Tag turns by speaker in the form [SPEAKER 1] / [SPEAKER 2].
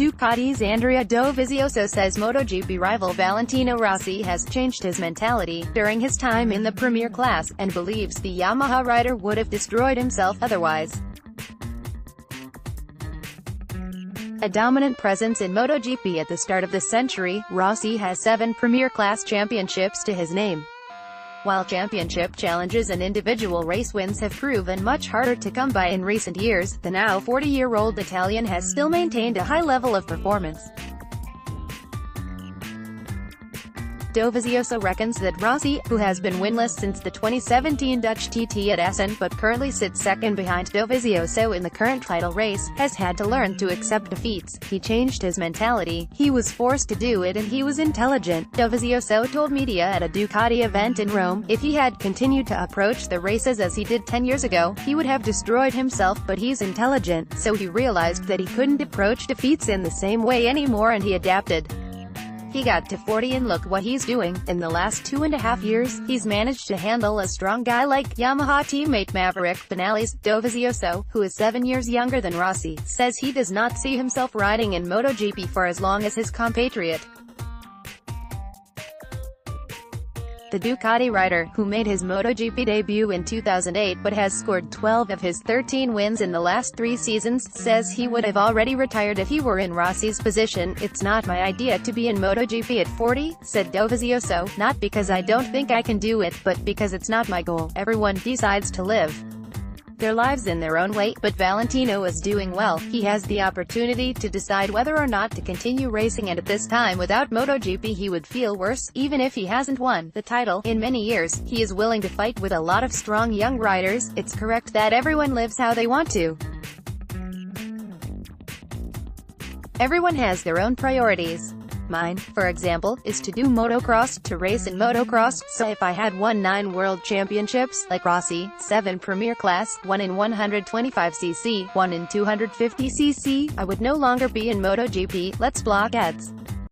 [SPEAKER 1] Ducati's Andrea Dovizioso says MotoGP rival Valentino Rossi has changed his mentality during his time in the premier class, and believes the Yamaha rider would have destroyed himself otherwise. A dominant presence in MotoGP at the start of the century, Rossi has 7 Premier Class championships to his name. While championship challenges and individual race wins have proven much harder to come by in recent years, the now 40-year-old Italian has still maintained a high level of performance. Dovizioso reckons that Rossi, who has been winless since the 2017 Dutch TT at Essen but currently sits second behind Dovizioso in the current title race, has had to learn to accept defeats. He changed his mentality, he was forced to do it, and he was intelligent. Dovizioso told media at a Ducati event in Rome, if he had continued to approach the races as he did 10 years ago, he would have destroyed himself, but he's intelligent, so he realized that he couldn't approach defeats in the same way anymore and he adapted. He got to 40 and look what he's doing. In the last 2.5 years, he's managed to handle a strong guy like Yamaha teammate Maverick Vinales. Dovizioso, who is 7 years younger than Rossi, says he does not see himself riding in MotoGP for as long as his compatriot. The Ducati rider, who made his MotoGP debut in 2008 but has scored 12 of his 13 wins in the last 3 seasons, says he would have already retired if he were in Rossi's position. "It's not my idea to be in MotoGP at 40, said Dovizioso, not because I don't think I can do it, but because it's not my goal. Everyone decides to live their lives in their own way, but Valentino is doing well. He has the opportunity to decide whether or not to continue racing, and at this time without MotoGP he would feel worse, even if he hasn't won the title in many years. He is willing to fight with a lot of strong young riders. It's correct that everyone lives how they want to. Everyone has their own priorities. Mine, for example, is to do motocross, to race in motocross, so if I had won 9 world championships, like Rossi, 7 Premier Class, 1 in 125cc, 1 in 250cc, I would no longer be in MotoGP. Let's block ads.